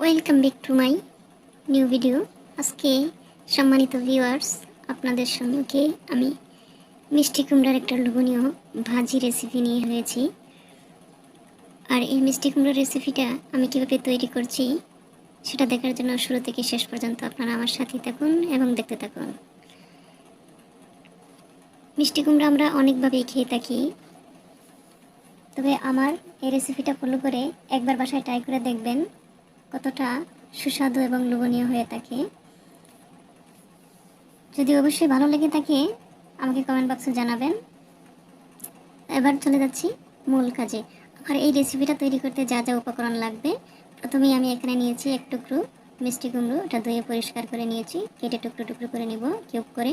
Welcome back to my new video. আজকে সম্মানিত viewers, আপনাদের সম্মুখে আমি মিষ্টি কুমড়ার একটা লোভনীয় ভাজি রেসিপি নিয়ে হয়েছি। আর এই মিষ্টি কুমড়ার রেসিপিটা আমি কীভাবে তৈরি করছি সেটা দেখার জন্য শুরু থেকে শেষ পর্যন্ত আপনারা আমার সাথে থাকুন এবং দেখতে থাকুন। মিষ্টি কুমড়া আমরা অনেকভাবেই খেয়ে থাকি, তবে আমার এই রেসিপিটা ফলো করে একবার বাসায় ট্রাই করে দেখবেন কতটা সুস্বাদু এবং লোভনীয় হয়ে থাকে। যদি অবশ্যই ভালো লেগে থাকে আমাকে কমেন্ট বক্সে জানাবেন। এবার চলে যাচ্ছি মূল কাজে। আর এই রেসিপিটা তৈরি করতে যা যা উপকরণ লাগবে, প্রথমেই আমি এখানে নিয়েছি এক টুকরো মিষ্টি কুমড়ো। ওটা ধুয়ে পরিষ্কার করে নিয়েছি, কেটে টুকরো টুকরো করে নিব কিউব করে।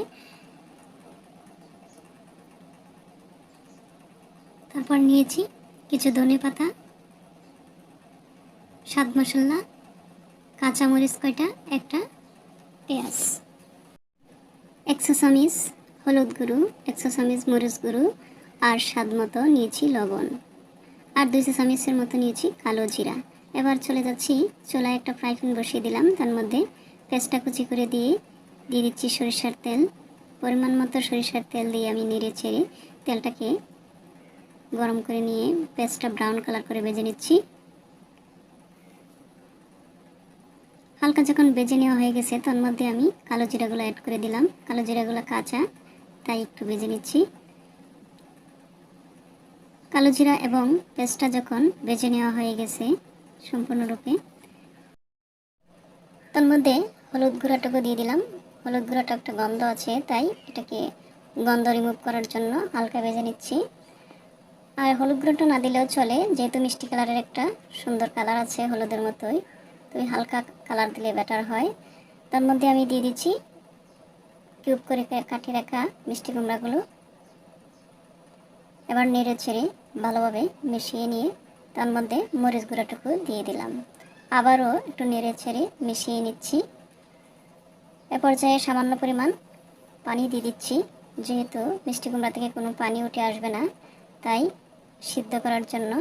তারপর নিয়েছি কিছু ধনে পাতা, স্বাদ মশলা, কাঁচামরিচ কয়টা, একটা পেঁয়াজ, 100 চামচ হলুদ গুঁড়ো, 100 চামচ মরিচ গুঁড়ো, আর স্বাদ মতো নিয়েছি লবণ, আর 200 চামচের মতো নিয়েছি কালো জিরা। এবার চলে যাচ্ছি চুলায় একটা ফ্রাই প্যান বসিয়ে দিলাম, তার মধ্যে পেঁয়াজটা কুচি করে দিয়ে দিচ্ছি সরিষার তেল। পরিমাণ মতো সরিষার তেল দিয়ে আমি নেড়ে চেড়ে তেলটাকে গরম করে নিয়ে পেঁয়াজটা ব্রাউন কালার করে ভেজে নিচ্ছি। হালকা যখন ভেজে নেওয়া হয়ে গেছে তার মধ্যে আমি কালো জিরাগুলো অ্যাড করে দিলাম। কালো জিরাগুলো কাঁচা, তাই একটু ভেজে নিচ্ছি। কালো জিরা এবং পেঁয়াজটা যখন ভেজে নেওয়া হয়ে গেছে সম্পূর্ণরূপে, তার মধ্যে হলুদ গুঁড়াটুকু দিয়ে দিলাম। হলুদ গুঁড়াটা একটা গন্ধ আছে, তাই এটাকে গন্ধ রিমুভ করার জন্য হালকা ভেজে নিচ্ছি। আর হলুদ গুঁড়োটা না দিলেও চলে, যেহেতু মিষ্টি কালারের একটা সুন্দর কালার আছে হলুদের মতোই, তো হালকা কালার দিলে বেটার হয়। তার মধ্যে আমি দিয়ে দিচ্ছি কিউব করে কাটিয়ে রাখা মিষ্টি কুমড়াগুলো। এবার নেড়ে ছেড়ে ভালোভাবে মিশিয়ে নিয়ে তার মধ্যে মরিচ গুঁড়াটুকু দিয়ে দিলাম। আবারও একটু নেড়ে ছেড়ে মিশিয়ে নিচ্ছি। এ পর্যায়ে সামান্য পরিমাণ পানি দিয়ে দিচ্ছি। যেহেতু মিষ্টি কুমড়া থেকে কোনো পানি উঠে আসবে না, তাই সিদ্ধ করার জন্য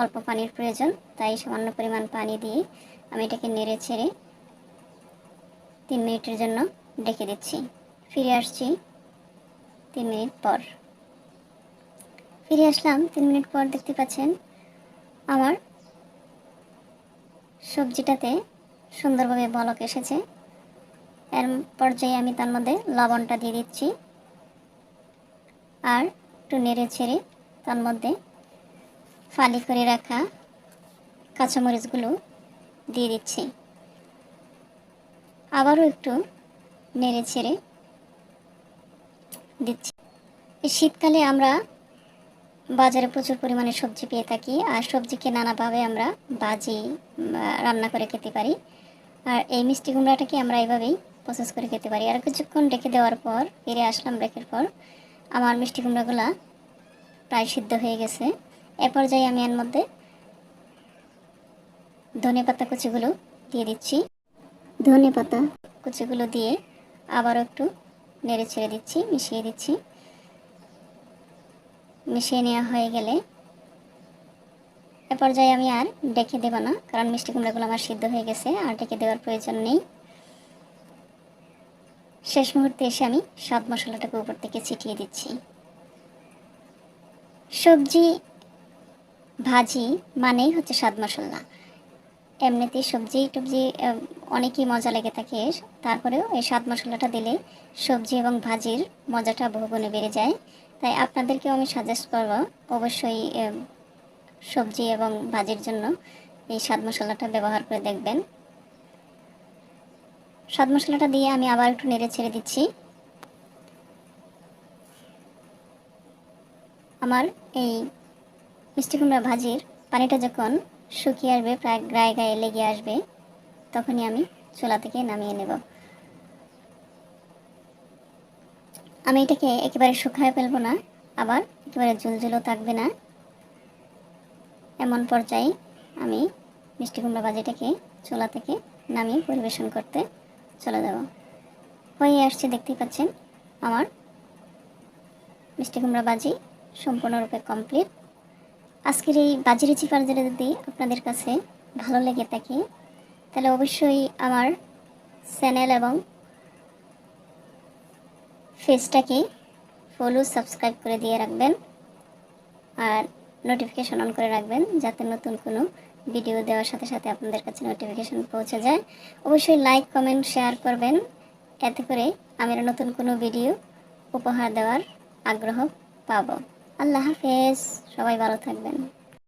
অল্প পানির প্রয়োজন, তাই সামান্য পরিমাণ পানি দিয়ে আমি এটাকে নেড়ে ছেড়ে 3 মিনিটের জন্য ঢেকে দিচ্ছি। ফিরে আসছি 3 মিনিট পর। ফিরে আসলাম 3 মিনিট পর। দেখতে পাচ্ছেন আমার সবজিটাতে সুন্দরভাবে বলক এসেছে। এর পর্যায়ে আমি তার মধ্যে লবণটা দিয়ে দিচ্ছি, আর একটু নেড়ে ছেড়ে তার মধ্যে ফালি করে রাখা কাঁচামরিচগুলো দিয়ে দিচ্ছি। আবারও একটু নেড়ে ছেড়ে দিচ্ছি। এই শীতকালে আমরা বাজারে প্রচুর পরিমাণে সবজি পেয়ে থাকি, আর সবজিকে নানাভাবে আমরা ভাজি রান্না করে খেতে পারি। আর এই মিষ্টি কুমড়াটাকে আমরা এইভাবেই প্রসেস করে খেতে পারি। আর কিছুক্ষণ রেখে দেওয়ার পর ফিরে আসলাম ব্রেকের পর। আমার মিষ্টি কুমড়াগুলা প্রায় সিদ্ধ হয়ে গেছে। এ পর্যায়ে আমি এর মধ্যে ধনে পাতা কুচিগুলো দিয়ে দিচ্ছি। ধনে পাতা কুচিগুলো দিয়ে আবারও একটু নেড়ে ছেড়ে দিচ্ছি, মিশিয়ে দিচ্ছি। মিশিয়ে নেওয়া হয়ে গেলে এ পর্যায়ে আমি আর ঢেকে দেব না, কারণ মিষ্টি কুমড়াগুলো আমার সিদ্ধ হয়ে গেছে, আর ঢেকে দেওয়ার প্রয়োজন নেই। শেষ মুহূর্তে এসে আমি স্বাদ মশলাটাকে উপর থেকে ছিটিয়ে দিচ্ছি। সবজি ভাজি মানেই হচ্ছে স্বাদ মশলা। এমনিতেই সবজি টবজি অনেকই মজা লেগে থাকে, তারপরেও এই স্বাদ মশলাটা দিলে সবজি এবং ভাজির মজাটা বহুগুণে বেড়ে যায়। তাই আপনাদেরকেও আমি সাজেস্ট করব অবশ্যই সবজি এবং ভাজির জন্য এই স্বাদ মশলাটা ব্যবহার করে দেখবেন। স্বাদ মশলাটা দিয়ে আমি আবার একটু নেড়ে ছেড়ে দিচ্ছি। আমার এই মিষ্টি কুমড়া ভাজির পানিটা যখন শুকিয়ে আসবে, প্রায় গায়ে গায়ে লেগে আসবে, তখনই আমি চুলা থেকে নামিয়ে নেব। আমি এটাকে একেবারে শুকায় ফেলবো না, আবার একেবারে ঝুলঝুলও থাকবে না। এমন পর্যায়ে আমি মিষ্টি কুমড়া ভাজিটাকে চুলা থেকে নামিয়ে পরিবেশন করতে চলে যাব। হয়ে আসছে, দেখতেই পাচ্ছেন আমার মিষ্টি কুমড়া ভাজি সম্পূর্ণরূপে কমপ্লিট। আজকের এই ভাজি রেসিপি যদি আপনাদের কাছে ভালো লেগে থাকে, তাহলে অবশ্যই আমার চ্যানেল এবং পেজটাকে ফলো সাবস্ক্রাইব করে দিয়ে রাখবেন আর নোটিফিকেশন অন করে রাখবেন, যাতে নতুন কোনো ভিডিও দেওয়ার সাথে সাথে আপনাদের কাছে নোটিফিকেশন পৌঁছে যায়। অবশ্যই লাইক কমেন্ট শেয়ার করবেন, এতে করে আমি নতুন কোনো ভিডিও উপহার দেওয়ার আগ্রহ পাবো। আল্লাহ হাফেজ, সবাই ভালো থাকবেন।